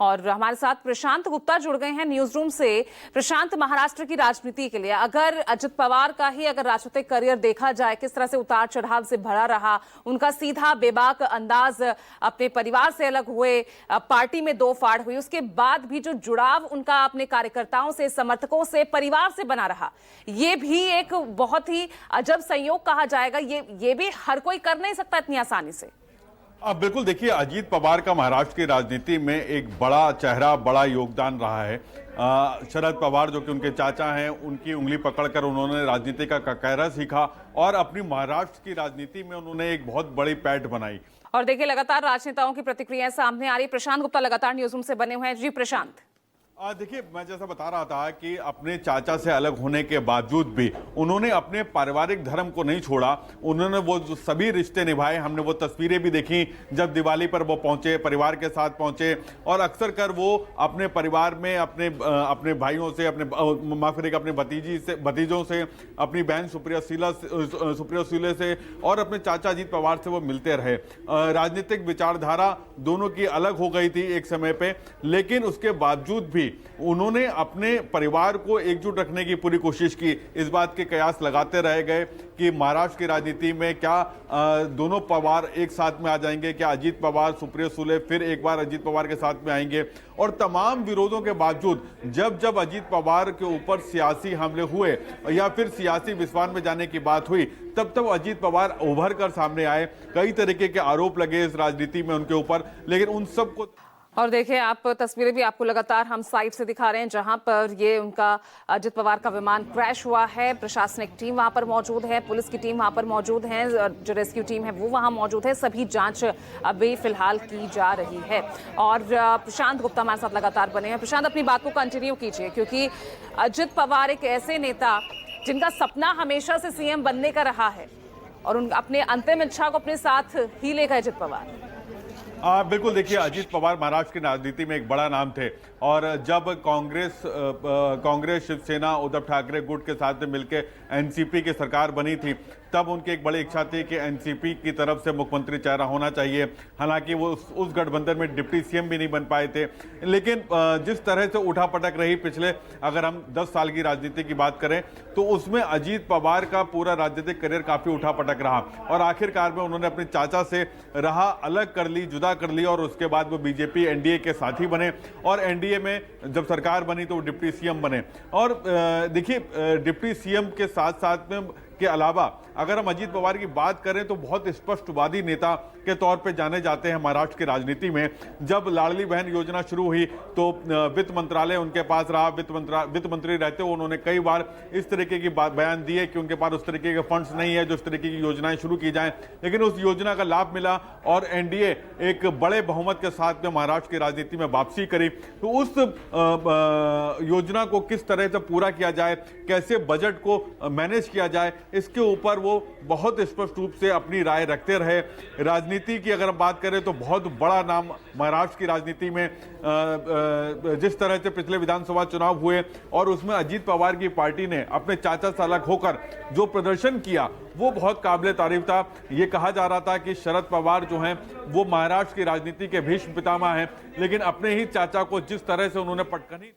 और हमारे साथ प्रशांत गुप्ता जुड़ गए हैं न्यूज रूम से। प्रशांत, महाराष्ट्र की राजनीति के लिए अगर अजित पवार का ही अगर राजनीतिक करियर देखा जाए, किस तरह से उतार चढ़ाव से भरा रहा, उनका सीधा बेबाक अंदाज, अपने परिवार से अलग हुए, पार्टी में दो फाड़ हुई, उसके बाद भी जो जुड़ाव उनका अपने कार्यकर्ताओं से, समर्थकों से, परिवार से बना रहा, ये भी एक बहुत ही अजब संयोग कहा जाएगा। ये भी हर कोई कर नहीं सकता इतनी आसानी से। अब बिल्कुल देखिए, अजीत पवार का महाराष्ट्र की राजनीति में एक बड़ा चेहरा, बड़ा योगदान रहा है। शरद पवार जो कि उनके चाचा हैं, उनकी उंगली पकड़कर उन्होंने राजनीति का ककहरा सीखा और अपनी महाराष्ट्र की राजनीति में उन्होंने एक बहुत बड़ी पैठ बनाई। और देखिए, लगातार राजनेताओं की प्रतिक्रियाएं सामने आ रही। प्रशांत गुप्ता लगातार न्यूज रूम से बने हुए हैं। जी प्रशांत। देखिए, मैं जैसा बता रहा था कि अपने चाचा से अलग होने के बावजूद भी उन्होंने अपने पारिवारिक धर्म को नहीं छोड़ा। उन्होंने वो जो सभी रिश्ते निभाए। हमने वो तस्वीरें भी देखी जब दिवाली पर वो पहुंचे, परिवार के साथ पहुंचे, और अक्सर कर वो अपने परिवार में अपने भाइयों से, माफ करिएगा, अपने भतीजों से, अपनी बहन सुप्रिया सुले से और अपने चाचा अजीत पवार से वो मिलते रहे। राजनीतिक विचारधारा दोनों की अलग हो गई थी एक समय पे, लेकिन उसके बावजूद भी उन्होंने अपने परिवार को एकजुट रखने की पूरी कोशिश की। इस बात के कयास लगाते रह गए कि महाराष्ट्र की राजनीति में क्या दोनों पवार एक साथ में आ जाएंगे, क्या अजीत पवार, सुप्रिया सुले फिर एक बार अजीत पवार के साथ में आएंगे। और तमाम विरोधों के बावजूद जब अजीत पवार के ऊपर सियासी हमले हुए या फिर सियासी विस्फान में जाने की बात हुई, तब अजीत पवार उभर कर सामने आए। कई तरीके के आरोप लगे इस राजनीति में उनके ऊपर, लेकिन उन सबको। और देखिए, आप तस्वीरें भी आपको लगातार हम साइड से दिखा रहे हैं जहां पर ये उनका अजित पवार का विमान क्रैश हुआ है। प्रशासनिक टीम वहां पर मौजूद है, पुलिस की टीम वहां पर मौजूद है, जो रेस्क्यू टीम है वो वहां मौजूद है। सभी जांच अभी फिलहाल की जा रही है। और प्रशांत गुप्ता हमारे साथ लगातार बने हैं। प्रशांत, अपनी बात को कंटिन्यू कीजिए, क्योंकि अजित पवार एक ऐसे नेता जिनका सपना हमेशा से सीएम बनने का रहा है और उन अपने अंतिम इच्छा को अपने साथ ही लेगा अजित पवार। बिल्कुल देखिए, अजीत पवार महाराष्ट्र की राजनीति में एक बड़ा नाम थे और जब कांग्रेस शिवसेना उद्धव ठाकरे गुट के साथ में मिलकर एनसीपी की सरकार बनी थी, तब उनकी एक बड़ी इच्छा थी कि एनसीपी की तरफ से मुख्यमंत्री चेहरा होना चाहिए। हालांकि वो उस गठबंधन में डिप्टी सीएम भी नहीं बन पाए थे, लेकिन जिस तरह से उठापटक रही पिछले, अगर हम 10 साल की राजनीति की बात करें, तो उसमें अजीत पवार का पूरा राजनीतिक करियर काफी उठापटक रहा और आखिरकार में उन्होंने अपने चाचा से राह अलग कर ली, जुदा कर ली, और उसके बाद वो बीजेपी एनडीए के साथी बने और एनडीए में जब सरकार बनी तो वो डिप्टी सीएम बने। और देखिए, डिप्टी सीएम के साथ साथ में के अलावा अगर हम अजीत पवार की बात करें तो बहुत स्पष्टवादी नेता के तौर पे जाने जाते हैं महाराष्ट्र की राजनीति में। जब लाडली बहन योजना शुरू हुई तो वित्त मंत्रालय उनके पास रहा। वित्त मंत्री रहते हुए उन्होंने कई बार इस तरीके की बयान दिए कि उनके पास उस तरीके के फंड्स नहीं है जो इस तरीके की योजनाएं शुरू की जाएं, लेकिन उस योजना का लाभ मिला और एनडीए एक बड़े बहुमत के साथ में महाराष्ट्र की राजनीति में वापसी करी। तो उस योजना को किस तरह से पूरा किया जाए, कैसे बजट को मैनेज किया जाए, इसके ऊपर वो बहुत स्पष्ट रूप से अपनी राय रखते रहे। राजनीति की अगर हम बात करें तो बहुत बड़ा नाम महाराष्ट्र की राजनीति में, जिस तरह से पिछले विधानसभा चुनाव हुए और उसमें अजीत पवार की पार्टी ने अपने चाचा से अलग होकर जो प्रदर्शन किया वो बहुत काबिले तारीफ था। ये कहा जा रहा था कि शरद पवार जो हैं वो महाराष्ट्र की राजनीति के भीष्म पितामह हैं, लेकिन अपने ही चाचा को जिस तरह से उन्होंने पटकनी